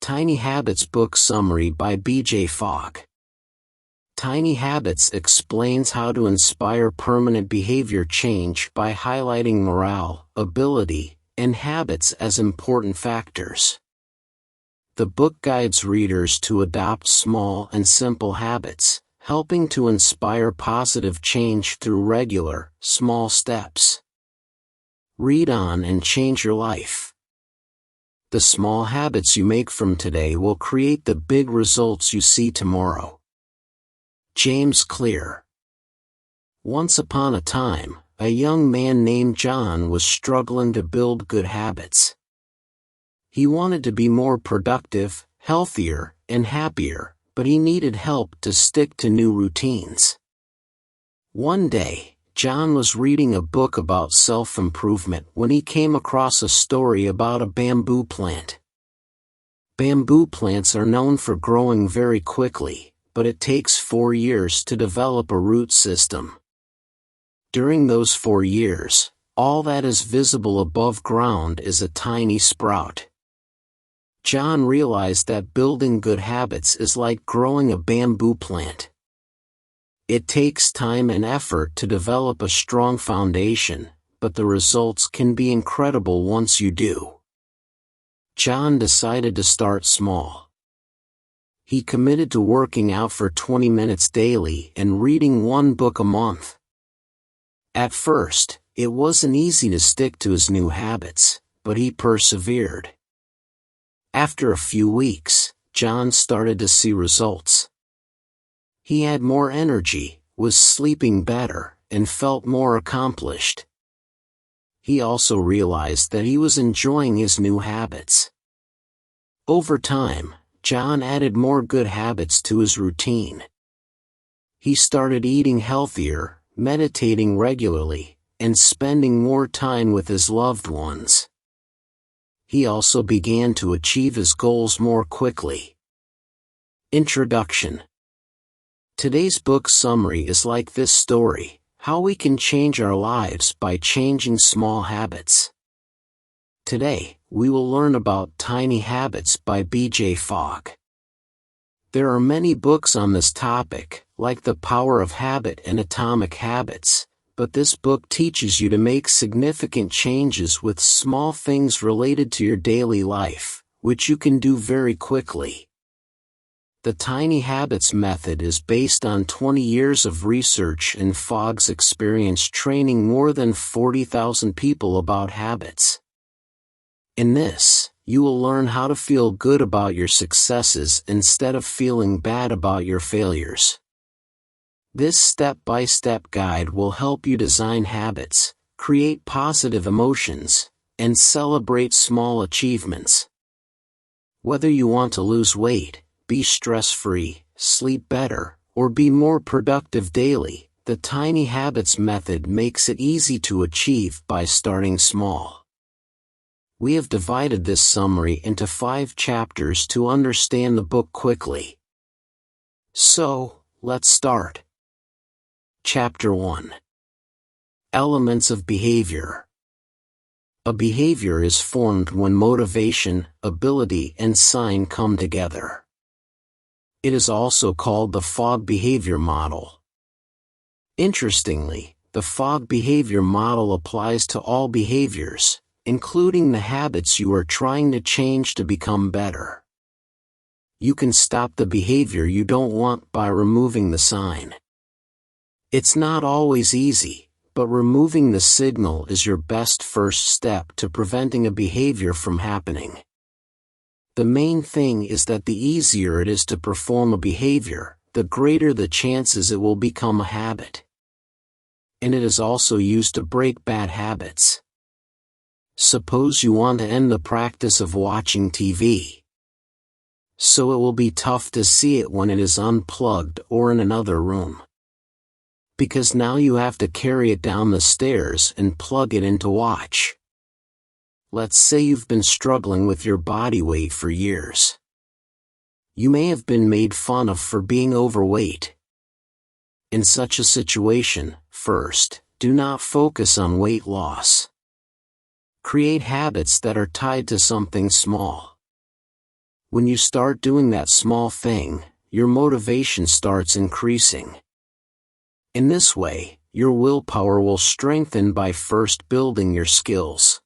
Tiny Habits Book Summary by B.J. Fogg. Tiny Habits explains how to inspire permanent behavior change by highlighting morale, ability, and habits as important factors. The book guides readers to adopt small and simple habits, helping to inspire positive change through regular, small steps. Read on and change your life. The small habits you make from today will create the big results you see tomorrow. James Clear. Once upon a time, a young man named John was struggling to build good habits. He wanted to be more productive, healthier, and happier, but he needed help to stick to new routines. One day, John was reading a book about self-improvement when he came across a story about a bamboo plant. Bamboo plants are known for growing very quickly, but it takes 4 years to develop a root system. During those 4 years, all that is visible above ground is a tiny sprout. John realized that building good habits is like growing a bamboo plant. It takes time and effort to develop a strong foundation, but the results can be incredible once you do. John decided to start small. He committed to working out for 20 minutes daily and reading 1 book a month. At first, it wasn't easy to stick to his new habits, but he persevered. After a few weeks, John started to see results. He had more energy, was sleeping better, and felt more accomplished. He also realized that he was enjoying his new habits. Over time, John added more good habits to his routine. He started eating healthier, meditating regularly, and spending more time with his loved ones. He also began to achieve his goals more quickly. Introduction. Today's book summary is like this story: how we can change our lives by changing small habits. Today, we will learn about Tiny Habits by B.J. Fogg. There are many books on this topic, like The Power of Habit and Atomic Habits, but this book teaches you to make significant changes with small things related to your daily life, which you can do very quickly. The Tiny Habits method is based on 20 years of research and Fogg's experience training more than 40,000 people about habits. In this, you will learn how to feel good about your successes instead of feeling bad about your failures. This step-by-step guide will help you design habits, create positive emotions, and celebrate small achievements. Whether you want to lose weight, be stress-free, sleep better, or be more productive daily, the Tiny Habits method makes it easy to achieve by starting small. We have divided this summary into 5 chapters to understand the book quickly. So, let's start. Chapter 1. Elements of behavior. A behavior is formed when motivation, ability, and sign come together. It is also called the Fogg behavior model. Interestingly, the Fogg behavior model applies to all behaviors, including the habits you are trying to change to become better. You can stop the behavior you don't want by removing the sign. It's not always easy, but removing the signal is your best first step to preventing a behavior from happening. The main thing is that the easier it is to perform a behavior, the greater the chances it will become a habit. And it is also used to break bad habits. Suppose you want to end the practice of watching TV. So it will be tough to see it when it is unplugged or in another room. Because now you have to carry it down the stairs and plug it in to watch. Let's say you've been struggling with your body weight for years. You may have been made fun of for being overweight. In such a situation, first, do not focus on weight loss. Create habits that are tied to something small. When you start doing that small thing, your motivation starts increasing. In this way, your willpower will strengthen by first building your skills.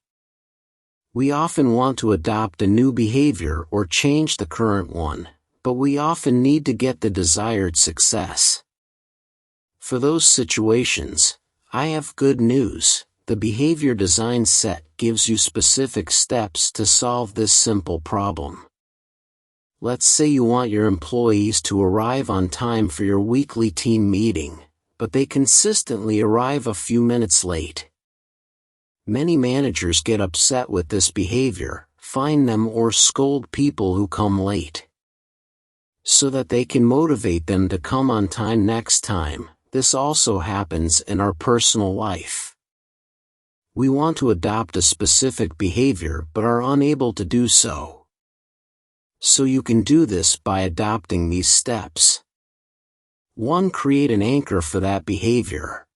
We often want to adopt a new behavior or change the current one, but we often need to get the desired success. For those situations, I have good news. The behavior design set gives you specific steps to solve this simple problem. Let's say you want your employees to arrive on time for your weekly team meeting, but they consistently arrive a few minutes late. Many managers get upset with this behavior, fine them or scold people who come late. So that they can motivate them to come on time next time. This also happens in our personal life. We want to adopt a specific behavior but are unable to do so. So you can do this by adopting these steps. 1. Create an anchor for that behavior.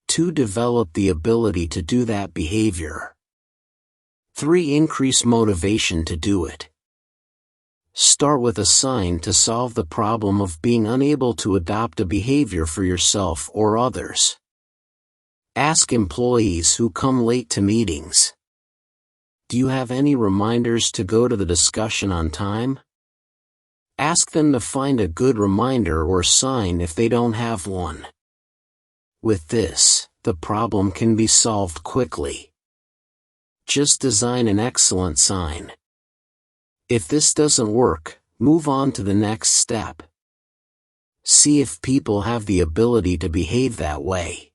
2. Develop the ability to do that behavior. 3. Increase motivation to do it. Start with a sign to solve the problem of being unable to adopt a behavior for yourself or others. Ask employees who come late to meetings. Do you have any reminders to go to the discussion on time? Ask them to find a good reminder or sign if they don't have one. With this, the problem can be solved quickly. Just design an excellent sign. If this doesn't work, move on to the next step. See if people have the ability to behave that way.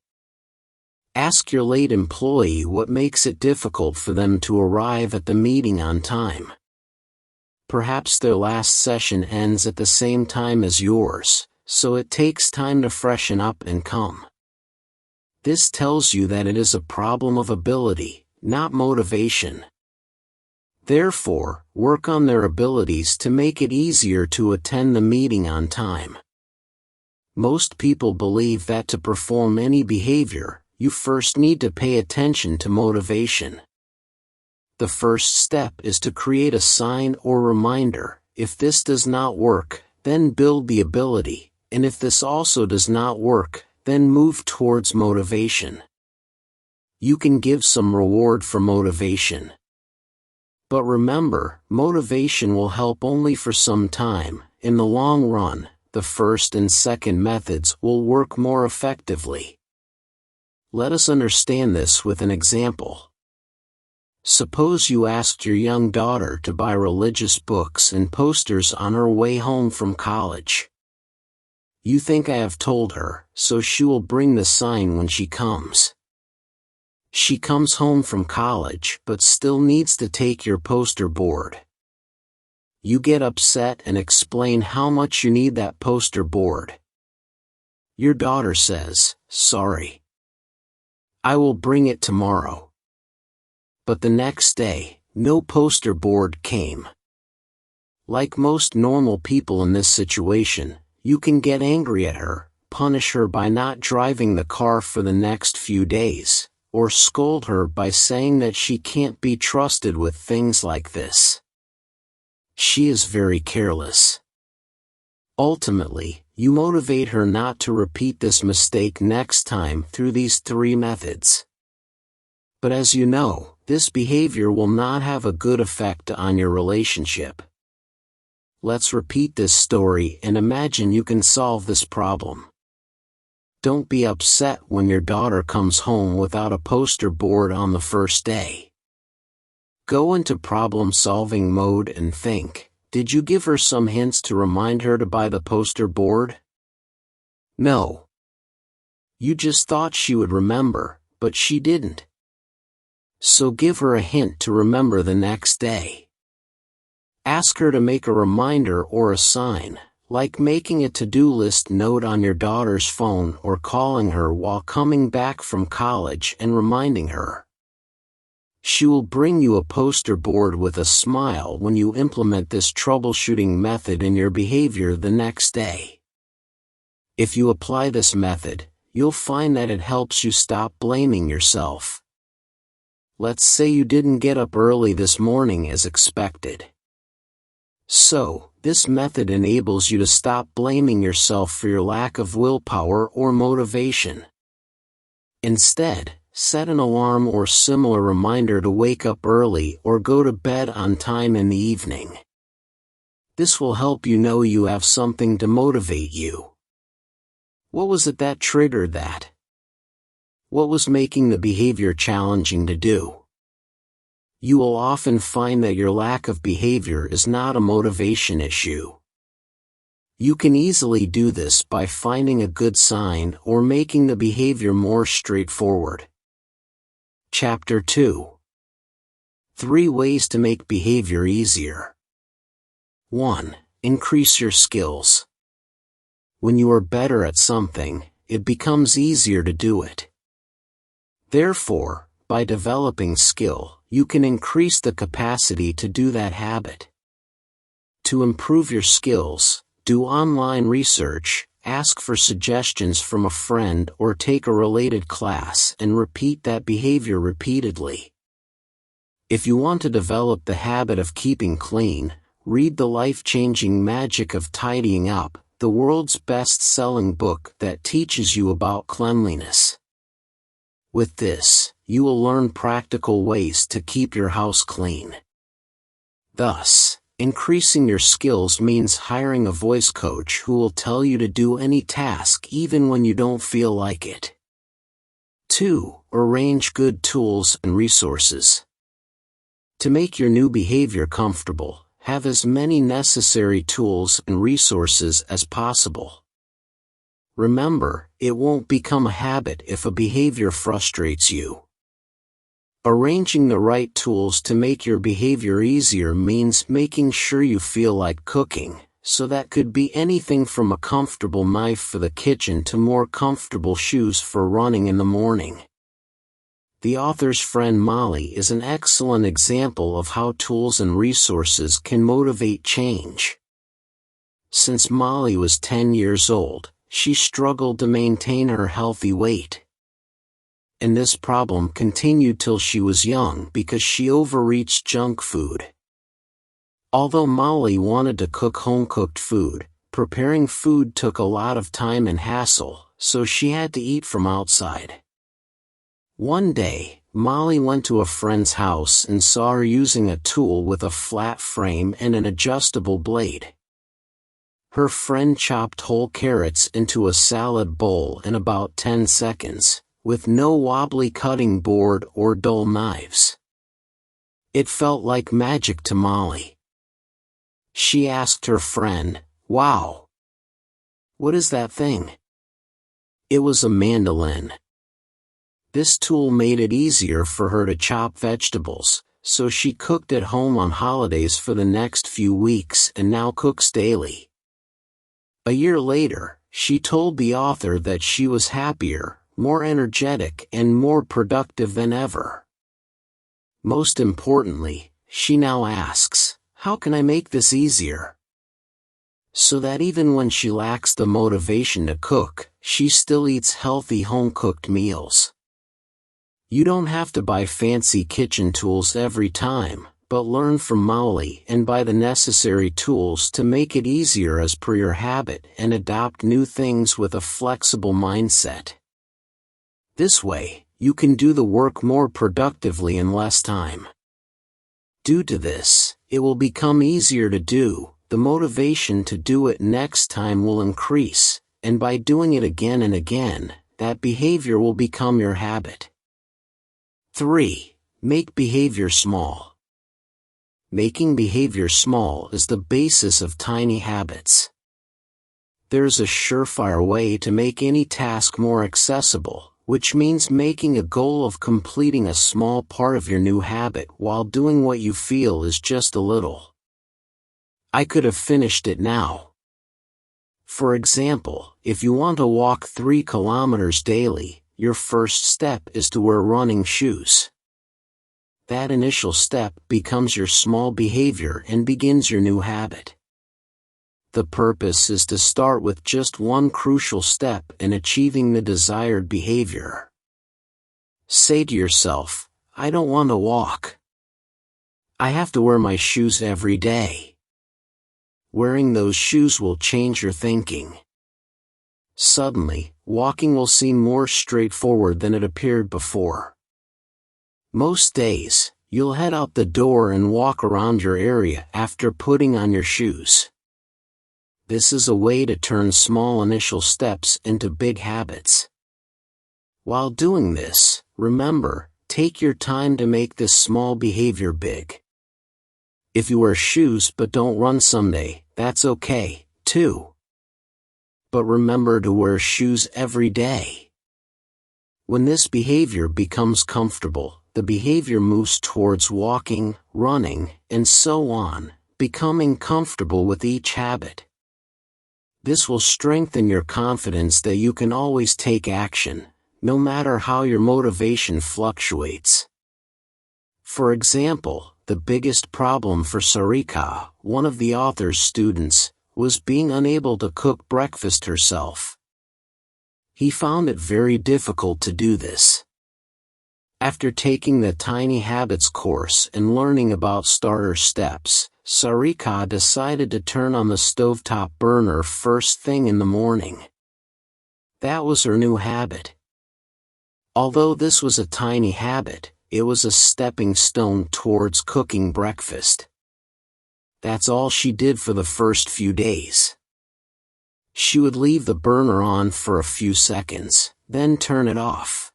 Ask your late employee what makes it difficult for them to arrive at the meeting on time. Perhaps their last session ends at the same time as yours, so it takes time to freshen up and come. This tells you that it is a problem of ability, not motivation. Therefore, work on their abilities to make it easier to attend the meeting on time. Most people believe that to perform any behavior, you first need to pay attention to motivation. The first step is to create a sign or reminder. If this does not work, then build the ability, and if this also does not work, then move towards motivation. You can give some reward for motivation. But remember, motivation will help only for some time. In the long run, the first and second methods will work more effectively. Let us understand this with an example. Suppose you asked your young daughter to buy religious books and posters on her way home from college. You think I have told her, so she will bring the sign when she comes. She comes home from college but still needs to take your poster board. You get upset and explain how much you need that poster board. Your daughter says, "Sorry. I will bring it tomorrow." But the next day, no poster board came. Like most normal people in this situation, you can get angry at her, punish her by not driving the car for the next few days, or scold her by saying that she can't be trusted with things like this. She is very careless. Ultimately, you motivate her not to repeat this mistake next time through these 3 methods. But as you know, this behavior will not have a good effect on your relationship. Let's repeat this story and imagine you can solve this problem. Don't be upset when your daughter comes home without a poster board on the first day. Go into problem-solving mode and think, did you give her some hints to remind her to buy the poster board? No. You just thought she would remember, but she didn't. So give her a hint to remember the next day. Ask her to make a reminder or a sign, like making a to-do list note on your daughter's phone or calling her while coming back from college and reminding her. She will bring you a poster board with a smile when you implement this troubleshooting method in your behavior the next day. If you apply this method, you'll find that it helps you stop blaming yourself. Let's say you didn't get up early this morning as expected. So, this method enables you to stop blaming yourself for your lack of willpower or motivation. Instead, set an alarm or similar reminder to wake up early or go to bed on time in the evening. This will help you know you have something to motivate you. What was it that triggered that? What was making the behavior challenging to do? You will often find that your lack of behavior is not a motivation issue. You can easily do this by finding a good sign or making the behavior more straightforward. Chapter 2. 3 ways to make behavior easier. 1. Increase your skills. When you are better at something, it becomes easier to do it. Therefore, by developing skill, you can increase the capacity to do that habit. To improve your skills, do online research, ask for suggestions from a friend or take a related class and repeat that behavior repeatedly. If you want to develop the habit of keeping clean, read The Life-Changing Magic of Tidying Up, the world's best-selling book that teaches you about cleanliness. With this, you will learn practical ways to keep your house clean. Thus, increasing your skills means hiring a voice coach who will tell you to do any task even when you don't feel like it. 2. Arrange good tools and resources. To make your new behavior comfortable, have as many necessary tools and resources as possible. Remember, it won't become a habit if a behavior frustrates you. Arranging the right tools to make your behavior easier means making sure you feel like cooking, so that could be anything from a comfortable knife for the kitchen to more comfortable shoes for running in the morning. The author's friend Molly is an excellent example of how tools and resources can motivate change. Since Molly was 10 years old, she struggled to maintain her healthy weight. And this problem continued till she was young because she overreached junk food. Although Molly wanted to cook home-cooked food, preparing food took a lot of time and hassle, so she had to eat from outside. One day, Molly went to a friend's house and saw her using a tool with a flat frame and an adjustable blade. Her friend chopped whole carrots into a salad bowl in about 10 seconds. With no wobbly cutting board or dull knives. It felt like magic to Molly. She asked her friend, "Wow! What is that thing?" It was a mandolin. This tool made it easier for her to chop vegetables, so she cooked at home on holidays for the next few weeks and now cooks daily. A year later, she told the author that she was happier, more energetic and more productive than ever. Most importantly, she now asks, "How can I make this easier?" So that even when she lacks the motivation to cook, she still eats healthy home-cooked meals. You don't have to buy fancy kitchen tools every time, but learn from Molly and buy the necessary tools to make it easier as per your habit and adopt new things with a flexible mindset. This way, you can do the work more productively in less time. Due to this, it will become easier to do, the motivation to do it next time will increase, and by doing it again and again, that behavior will become your habit. 3. Make behavior small. Making behavior small is the basis of tiny habits. There's a surefire way to make any task more accessible, which means making a goal of completing a small part of your new habit while doing what you feel is just a little. I could have finished it now. For example, if you want to walk 3 kilometers daily, your first step is to wear running shoes. That initial step becomes your small behavior and begins your new habit. The purpose is to start with just one crucial step in achieving the desired behavior. Say to yourself, "I don't want to walk. I have to wear my shoes every day." Wearing those shoes will change your thinking. Suddenly, walking will seem more straightforward than it appeared before. Most days, you'll head out the door and walk around your area after putting on your shoes. This is a way to turn small initial steps into big habits. While doing this, remember, take your time to make this small behavior big. If you wear shoes but don't run someday, that's okay, too. But remember to wear shoes every day. When this behavior becomes comfortable, the behavior moves towards walking, running, and so on, becoming comfortable with each habit. This will strengthen your confidence that you can always take action, no matter how your motivation fluctuates. For example, the biggest problem for Sarika, one of the author's students, was being unable to cook breakfast herself. He found it very difficult to do this. After taking the Tiny Habits course and learning about starter steps, Sarika decided to turn on the stovetop burner first thing in the morning. That was her new habit. Although this was a tiny habit, it was a stepping stone towards cooking breakfast. That's all she did for the first few days. She would leave the burner on for a few seconds, then turn it off.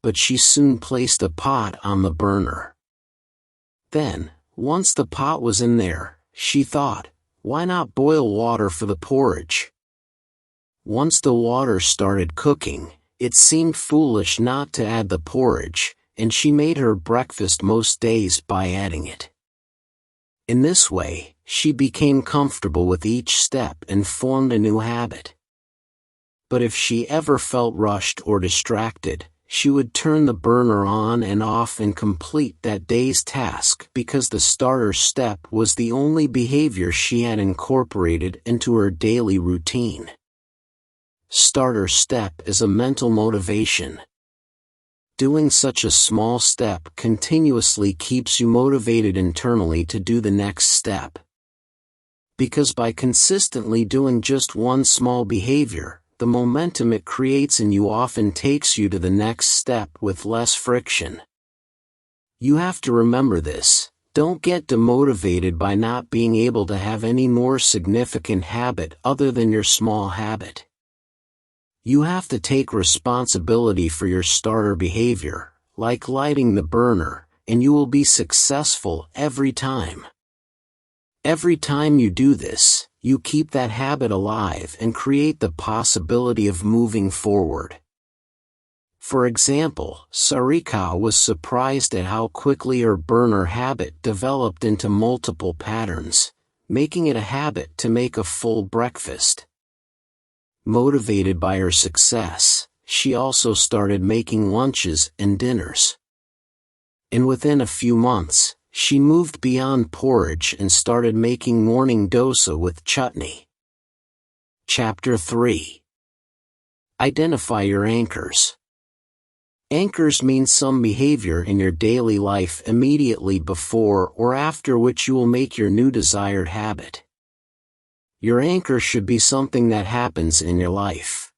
But she soon placed a pot on the burner. Then, once the pot was in there, she thought, why not boil water for the porridge? Once the water started cooking, it seemed foolish not to add the porridge, and she made her breakfast most days by adding it. In this way, she became comfortable with each step and formed a new habit. But if she ever felt rushed or distracted, she would turn the burner on and off and complete that day's task because the starter step was the only behavior she had incorporated into her daily routine. Starter step is a mental motivation. Doing such a small step continuously keeps you motivated internally to do the next step. Because by consistently doing just one small behavior, the momentum it creates in you often takes you to the next step with less friction. You have to remember this. Don't get demotivated by not being able to have any more significant habit other than your small habit. You have to take responsibility for your starter behavior, like lighting the burner, and you will be successful every time. Every time you do this, you keep that habit alive and create the possibility of moving forward. For example, Sarika was surprised at how quickly her burner habit developed into multiple patterns, making it a habit to make a full breakfast. Motivated by her success, she also started making lunches and dinners. And within a few months, she moved beyond porridge and started making morning dosa with chutney. Chapter 3. Identify your anchors. Anchors mean some behavior in your daily life immediately before or after which you will make your new desired habit. Your anchor should be something that happens in your life.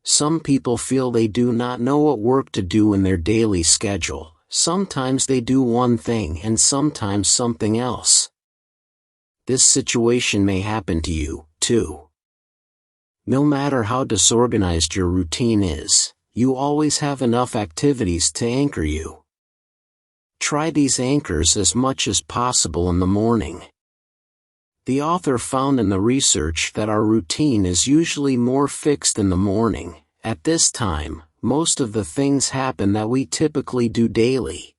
Some people feel they do not know what work to do in their daily schedule. Sometimes they do one thing and sometimes something else. This situation may happen to you, too. No matter how disorganized your routine is, you always have enough activities to anchor you. Try these anchors as much as possible in the morning. The author found in the research that our routine is usually more fixed in the morning. At this time, most of the things happen that we typically do daily.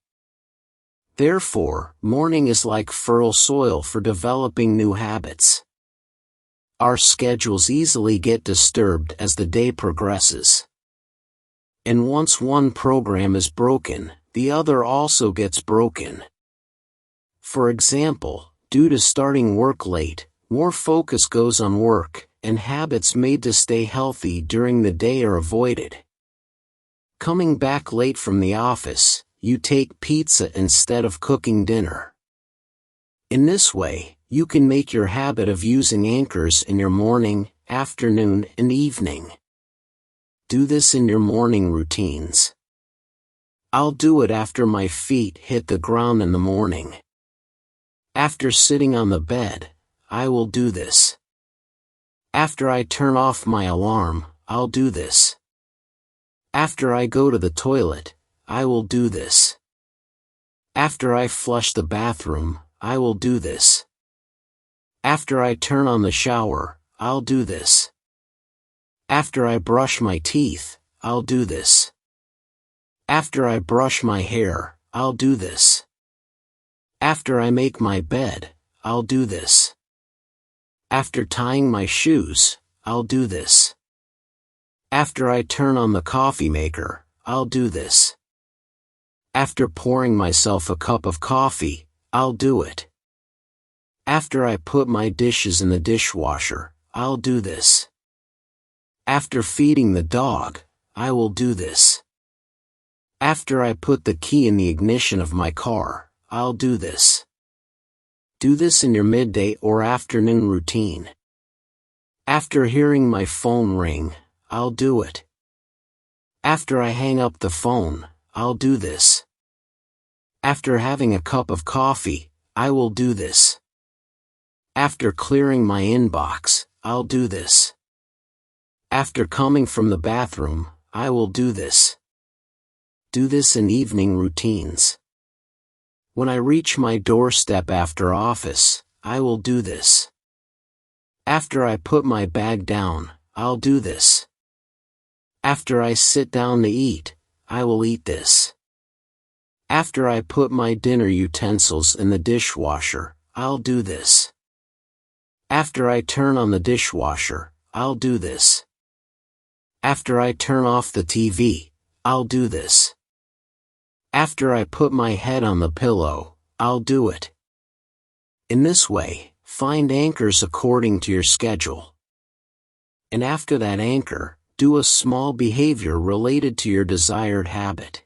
Therefore, morning is like fertile soil for developing new habits. Our schedules easily get disturbed as the day progresses. And once one program is broken, the other also gets broken. For example, due to starting work late, more focus goes on work, and habits made to stay healthy during the day are avoided. Coming back late from the office, you take pizza instead of cooking dinner. In this way, You can make your habit of using anchors in your morning, afternoon, and evening. Do this in your morning routines. I'll do it after my feet hit the ground in the morning. After sitting on the bed, I will do this. After I turn off my alarm, I'll do this. After I go to the toilet, I will do this. After I flush the bathroom, I will do this. After I turn on the shower, I'll do this. After I brush my teeth, I'll do this. After I brush my hair, I'll do this. After I make my bed, I'll do this. After tying my shoes, I'll do this. After I turn on the coffee maker, I'll do this. After pouring myself a cup of coffee, I'll do it. After I put my dishes in the dishwasher, I'll do this. After feeding the dog, I will do this. After I put the key in the ignition of my car, I'll do this. Do this in your midday or afternoon routine. After hearing my phone ring, I'll do it. After I hang up the phone, I'll do this. After having a cup of coffee, I will do this. After clearing my inbox, I'll do this. After coming from the bathroom, I will do this. Do this in evening routines. When I reach my doorstep after office, I will do this. After I put my bag down, I'll do this. After I sit down to eat, I will eat this. After I put my dinner utensils in the dishwasher, I'll do this. After I turn on the dishwasher, I'll do this. After I turn off the TV, I'll do this. After I put my head on the pillow, I'll do it. In this way, find anchors according to your schedule. And after that anchor, do a small behavior related to your desired habit.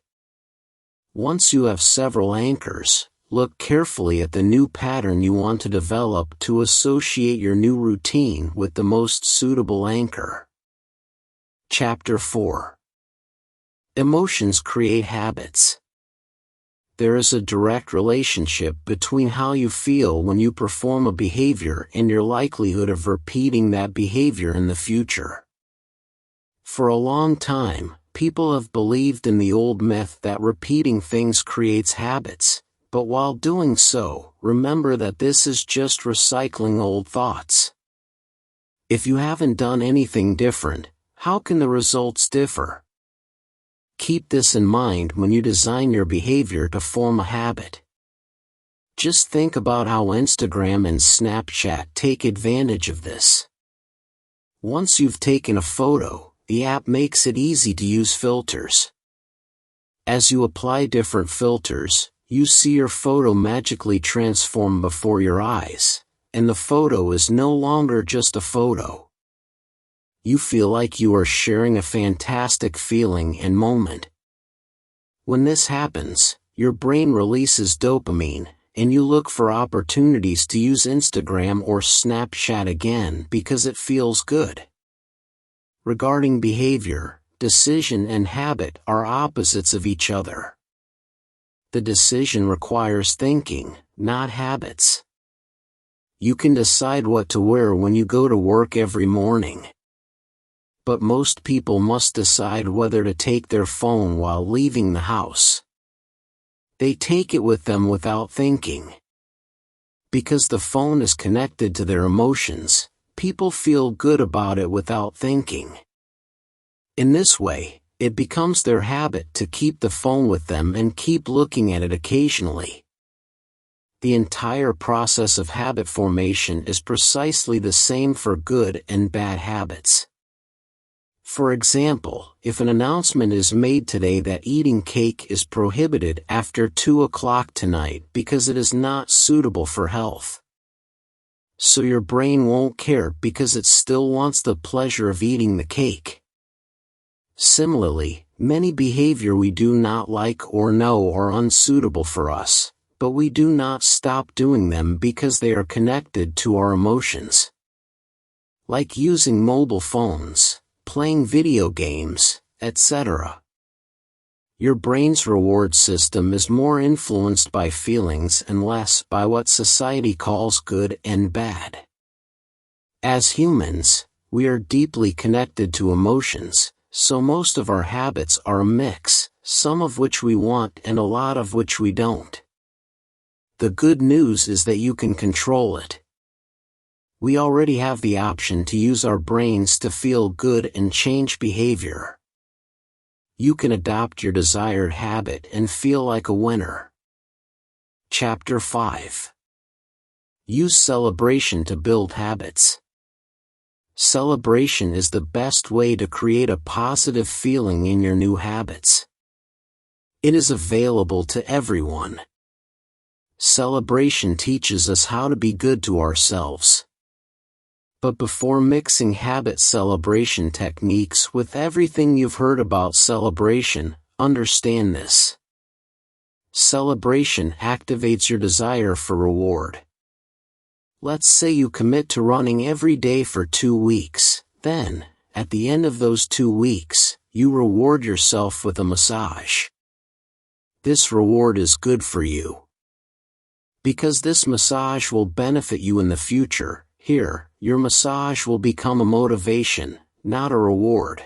Once you have several anchors, look carefully at the new pattern you want to develop to associate your new routine with the most suitable anchor. Chapter 4. Emotions create habits. There is a direct relationship between how you feel when you perform a behavior and your likelihood of repeating that behavior in the future. For a long time, people have believed in the old myth that repeating things creates habits, but while doing so, remember that this is just recycling old thoughts. If you haven't done anything different, how can the results differ? Keep this in mind when you design your behavior to form a habit. Just think about how Instagram and Snapchat take advantage of this. Once you've taken a photo, the app makes it easy to use filters. As you apply different filters, you see your photo magically transform before your eyes, and the photo is no longer just a photo. You feel like you are sharing a fantastic feeling and moment. When this happens, your brain releases dopamine, and you look for opportunities to use Instagram or Snapchat again because it feels good. Regarding behavior, decision and habit are opposites of each other. The decision requires thinking, not habits. You can decide what to wear when you go to work every morning. But most people must decide whether to take their phone while leaving the house. They take it with them without thinking. Because the phone is connected to their emotions, people feel good about it without thinking. In this way, it becomes their habit to keep the phone with them and keep looking at it occasionally. The entire process of habit formation is precisely the same for good and bad habits. For example, if an announcement is made today that eating cake is prohibited after 2 o'clock tonight because it is not suitable for health. So your brain won't care because it still wants the pleasure of eating the cake. Similarly, many behavior we do not like or know are unsuitable for us, but we do not stop doing them because they are connected to our emotions. Like using mobile phones, playing video games, etc. Your brain's reward system is more influenced by feelings and less by what society calls good and bad. As humans, we are deeply connected to emotions, so most of our habits are a mix, some of which we want and a lot of which we don't. The good news is that you can control it. We already have the option to use our brains to feel good and change behavior. You can adopt your desired habit and feel like a winner. Chapter 5. Use celebration to build habits. Celebration is the best way to create a positive feeling in your new habits. It is available to everyone. Celebration teaches us how to be good to ourselves. But before mixing habit celebration techniques with everything you've heard about celebration, understand this. Celebration activates your desire for reward. Let's say you commit to running every day for 2 weeks, then, at the end of those 2 weeks, you reward yourself with a massage. This reward is good for you. Because this massage will benefit you in the future, your massage will become a motivation, not a reward.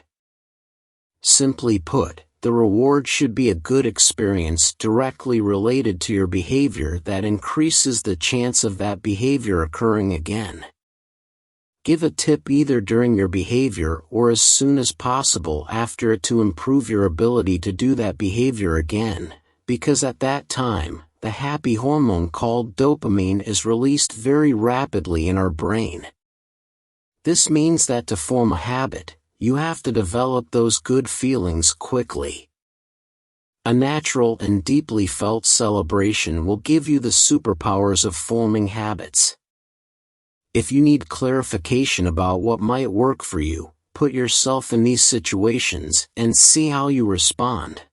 Simply put, the reward should be a good experience directly related to your behavior that increases the chance of that behavior occurring again. Give a tip either during your behavior or as soon as possible after it to improve your ability to do that behavior again, because at that time, the happy hormone called dopamine is released very rapidly in our brain. This means that to form a habit, you have to develop those good feelings quickly. A natural and deeply felt celebration will give you the superpowers of forming habits. If you need clarification about what might work for you, put yourself in these situations and see how you respond.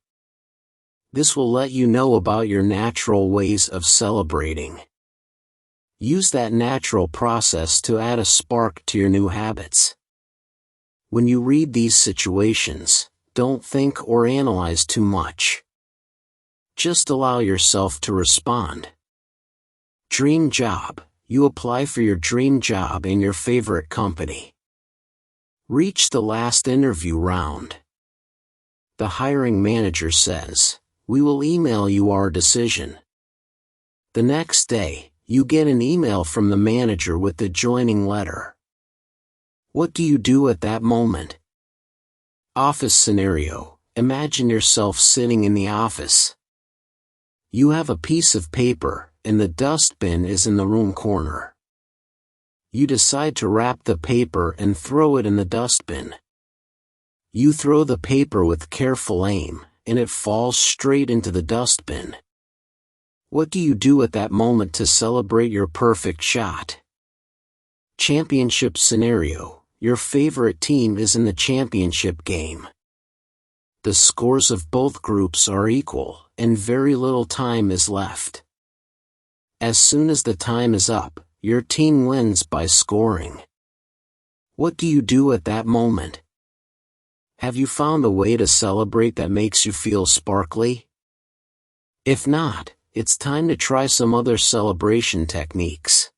This will let you know about your natural ways of celebrating. Use that natural process to add a spark to your new habits. When you read these situations, don't think or analyze too much. Just allow yourself to respond. Dream job. You apply for your dream job in your favorite company. Reach the last interview round. The hiring manager says, "We will email you our decision." The next day, you get an email from the manager with the joining letter. What do you do at that moment? Office scenario. Imagine yourself sitting in the office. You have a piece of paper, and the dustbin is in the room corner. You decide to wrap the paper and throw it in the dustbin. You throw the paper with careful aim, and it falls straight into the dustbin. What do you do at that moment to celebrate your perfect shot? Championship scenario. Your favorite team is in the championship game. The scores of both groups are equal, and very little time is left. As soon as the time is up, your team wins by scoring. What do you do at that moment? Have you found a way to celebrate that makes you feel sparkly? If not, it's time to try some other celebration techniques.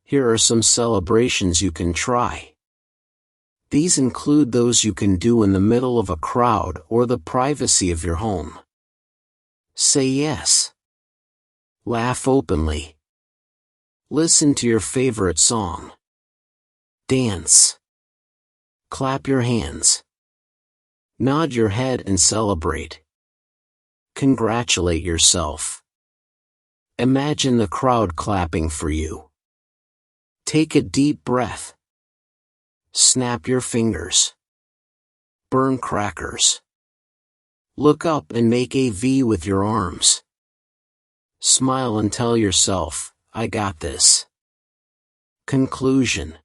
Here are some celebrations you can try. These include those you can do in the middle of a crowd or the privacy of your home. Say yes. Laugh openly. Listen to your favorite song. Dance. Clap your hands. Nod your head and celebrate. Congratulate yourself. Imagine the crowd clapping for you. Take a deep breath. Snap your fingers. Burn crackers. Look up and make a V with your arms. Smile and tell yourself, "I got this." Conclusion.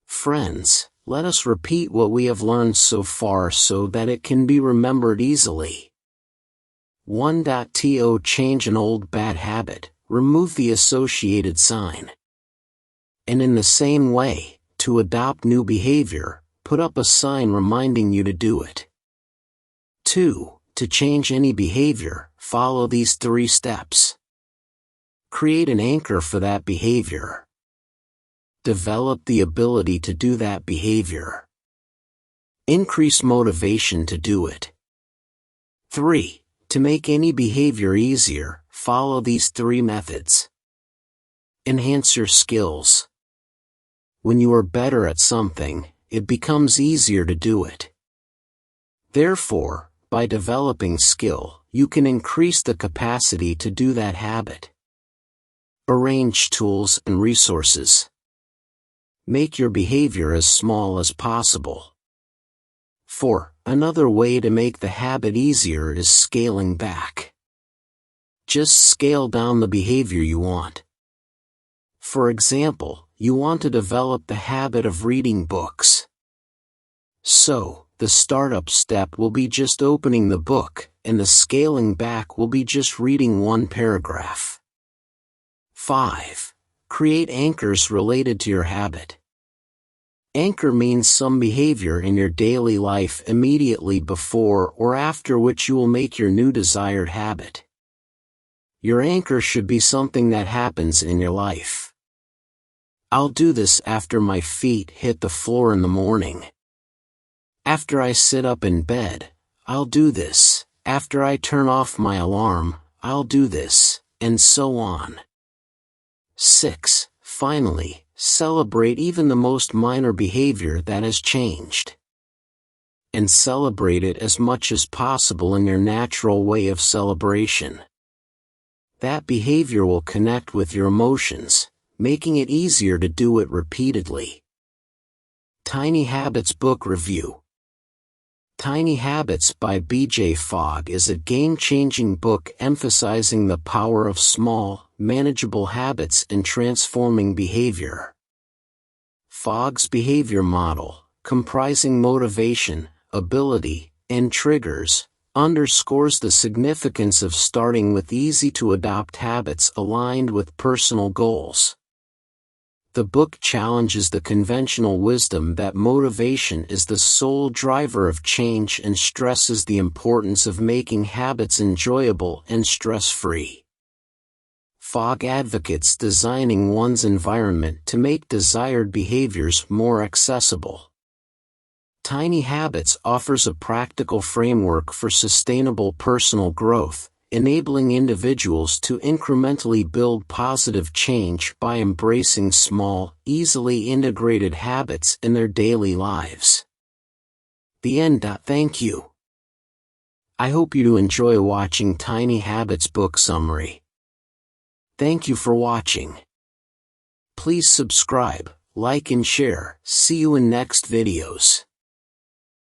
Friends, let us repeat what we have learned so far so that it can be remembered easily. 1.to change an old bad habit, remove the associated sign. And in the same way, to adopt new behavior, put up a sign reminding you to do it. 2. To change any behavior, follow these 3 steps. Create an anchor for that behavior. Develop the ability to do that behavior. Increase motivation to do it. 3. To make any behavior easier, follow these 3 methods. Enhance your skills. When you are better at something, it becomes easier to do it. Therefore, by developing skill, you can increase the capacity to do that habit. Arrange tools and resources. Make your behavior as small as possible. 4. Another way to make the habit easier is scaling back. Just scale down the behavior you want. For example, you want to develop the habit of reading books. So, the startup step will be just opening the book, and the scaling back will be just reading 1 paragraph. 5. Create anchors related to your habit. Anchor means some behavior in your daily life immediately before or after which you will make your new desired habit. Your anchor should be something that happens in your life. I'll do this after my feet hit the floor in the morning. After I sit up in bed, I'll do this. After I turn off my alarm, I'll do this, and so on. 6. Finally, celebrate even the most minor behavior that has changed. And celebrate it as much as possible in your natural way of celebration. That behavior will connect with your emotions, making it easier to do it repeatedly. Tiny Habits Book Review. Tiny Habits by B.J. Fogg is a game-changing book emphasizing the power of small, manageable habits in transforming behavior. Fogg's behavior model, comprising motivation, ability, and triggers, underscores the significance of starting with easy-to-adopt habits aligned with personal goals. The book challenges the conventional wisdom that motivation is the sole driver of change and stresses the importance of making habits enjoyable and stress-free. Fogg advocates designing one's environment to make desired behaviors more accessible. Tiny Habits offers a practical framework for sustainable personal growth, enabling individuals to incrementally build positive change by embracing small, easily integrated habits in their daily lives. The end. Thank you. I hope you enjoy watching Tiny Habits book summary. Thank you for watching. Please subscribe, like and share. See you in next videos.